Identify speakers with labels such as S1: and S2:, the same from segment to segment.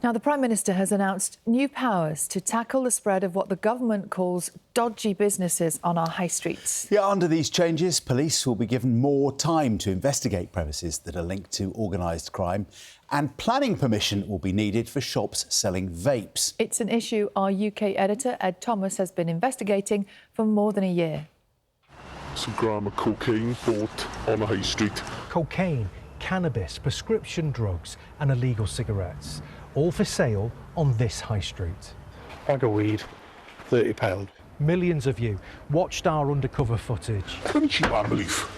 S1: Now, the Prime Minister has announced new powers to tackle the spread of what the government calls dodgy businesses on our high streets.
S2: Yeah, under these changes, police will be given more time to investigate premises that are linked to organised crime, and planning permission will be needed for shops selling vapes.
S1: It's an issue our UK editor, Ed Thomas, has been investigating for more than a year.
S3: Some gram of cocaine bought on the high street.
S4: Cocaine, cannabis, prescription drugs and illegal cigarettes, all for sale on this high street.
S5: Bag of weed, £30.
S4: Millions of you watched our undercover footage.
S3: Pretty cheap, I believe.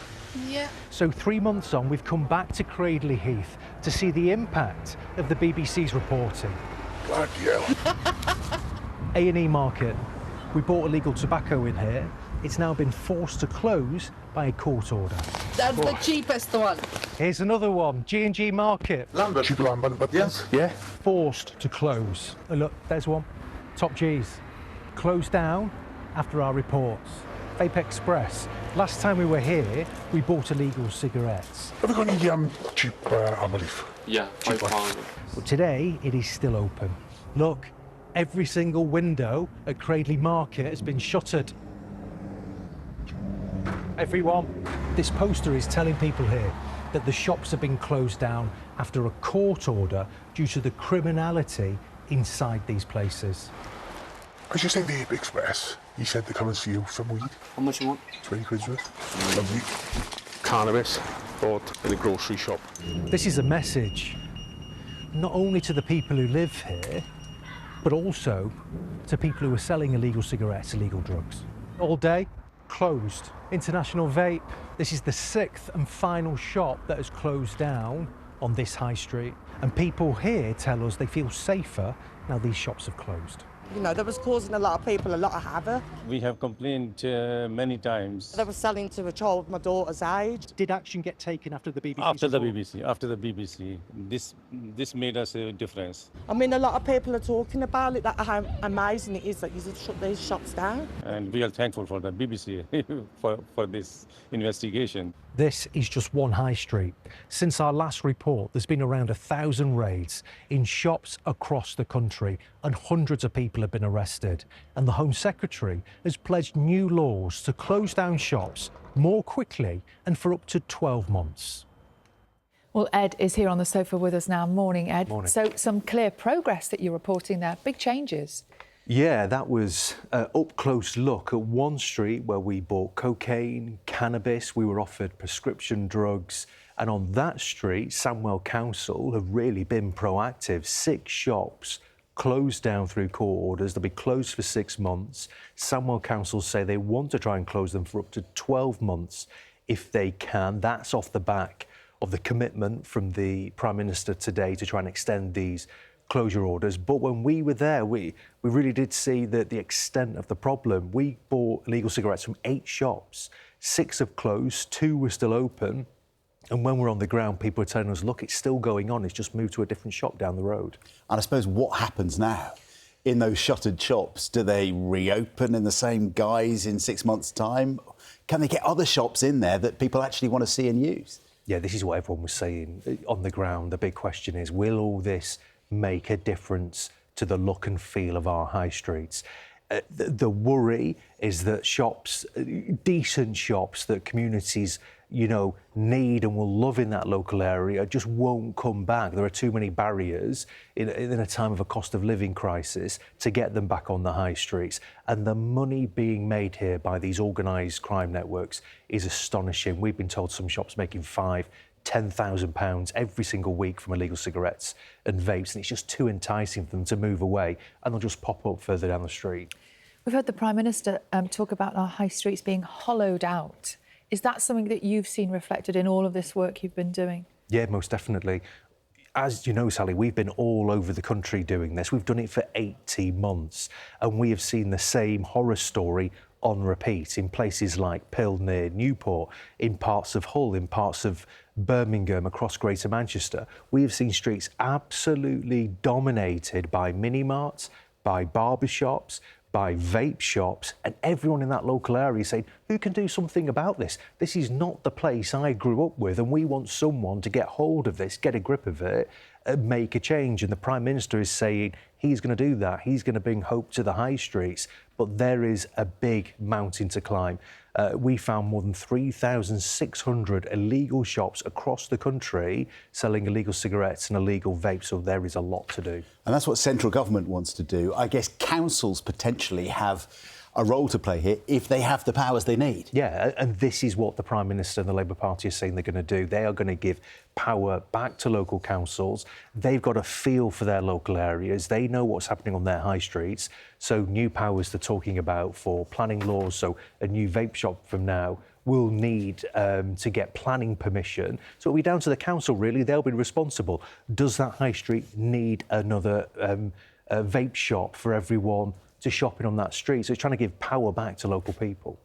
S1: Yeah.
S4: So 3 months on, we've come back to Cradley Heath to see the impact of the BBC's reporting.
S3: Bloody hell.
S4: A&E Market. We bought illegal tobacco in here. It's now been forced to close by a court order.
S6: That's the cheapest one.
S4: Here's another one, G&G Market.
S3: Lambert. Cheap Lambert, but yes.
S4: Yeah. Forced to close. Oh, look, there's one. Top G's. Closed down after our reports. Vape Express. Last time we were here, we bought illegal cigarettes.
S3: Have you got any cheap, I believe?
S7: Yeah, £5.
S4: But today, it is still open. Look, every single window at Cradley Market has been shuttered. Everyone, this poster is telling people here that the shops have been closed down after a court order due to the criminality inside these places.
S3: As you say, Vape Express, he said to come and see you some weed.
S7: How much you want?
S3: 20 quid's worth. Lovely. Cannabis bought in a grocery shop.
S4: This is a message, not only to the people who live here, but also to people who are selling illegal cigarettes, illegal drugs. All day, closed. International Vape. This is the 6th and final shop that has closed down on this high street. And people here tell us they feel safer now these shops have closed.
S6: You know, that was causing a lot of people a lot of havoc.
S8: We have complained many times.
S6: They were selling to a child my daughter's age.
S4: Did action get taken after the BBC?
S8: After the BBC, this made us a difference.
S6: I mean, a lot of people are talking about it, that how amazing it is that you should shut these shops down.
S8: And we are thankful for the BBC for this investigation.
S4: This is just one high street. Since our last report, there's been around 1,000 raids in shops across the country, and hundreds of people have been arrested. And the Home Secretary has pledged new laws to close down shops more quickly and for up to 12 months.
S1: Well, Ed is here on the sofa with us now. Morning, Ed.
S4: Morning.
S1: So some clear progress that you're reporting there. Big changes.
S9: Yeah, that was an up-close look at one street where we bought cocaine, cannabis, we were offered prescription drugs, and on that street, Sandwell Council have really been proactive. 6 shops closed down through court orders. They'll be closed for 6 months. Sandwell Council say they want to try and close them for up to 12 months if they can. That's off the back of the commitment from the Prime Minister today to try and extend these closure orders. But when we were there, we really did see that the extent of the problem. We bought illegal cigarettes from 8 shops. 6 have closed, 2 were still open. And when we're on the ground, people are telling us, look, it's still going on. It's just moved to a different shop down the road.
S2: And I suppose what happens now in those shuttered shops? Do they reopen in the same guise in 6 months' time? Can they get other shops in there that people actually want to see and use?
S9: Yeah, this is what everyone was saying on the ground. The big question is, will all this make a difference to the look and feel of our high streets? The worry is that shops, decent shops that communities, need and will love in that local area just won't come back. There are too many barriers in a time of a cost of living crisis to get them back on the high streets. And the money being made here by these organised crime networks is astonishing. We've been told some shops making £10,000 every single week from illegal cigarettes and vapes, and it's just too enticing for them to move away, and they'll just pop up further down the street.
S1: We've heard the Prime Minister talk about our high streets being hollowed out. Is that something that you've seen reflected in all of this work you've been doing?
S9: Yeah, most definitely. As you know, Sally, we've been all over the country doing this. We've done it for 18 months, and we have seen the same horror story on repeat in places like Pill near Newport, in parts of Hull, in parts of Birmingham, across Greater Manchester. We have seen streets absolutely dominated by mini-marts, by barbershops, by vape shops, and everyone in that local area saying, who can do something about this? This is not the place I grew up with, and we want someone to get hold of this, get a grip of it, make a change. And the Prime Minister is saying he's going to do that. He's going to bring hope to the high streets. But there is a big mountain to climb. We found more than 3,600 illegal shops across the country selling illegal cigarettes and illegal vapes, so there is a lot to do.
S2: And that's what central government wants to do. I guess councils potentially have a role to play here if they have the powers they need.
S9: Yeah, and this is what the Prime Minister and the Labour Party are saying they're going to do. They are going to give power back to local councils. They've got a feel for their local areas. They know what's happening on their high streets. So new powers they're talking about for planning laws. So a new vape shop from now will need to get planning permission. So it'll be down to the council, really. They'll be responsible. Does that high street need another vape shop for everyone to shop in on that street? So it's trying to give power back to local people.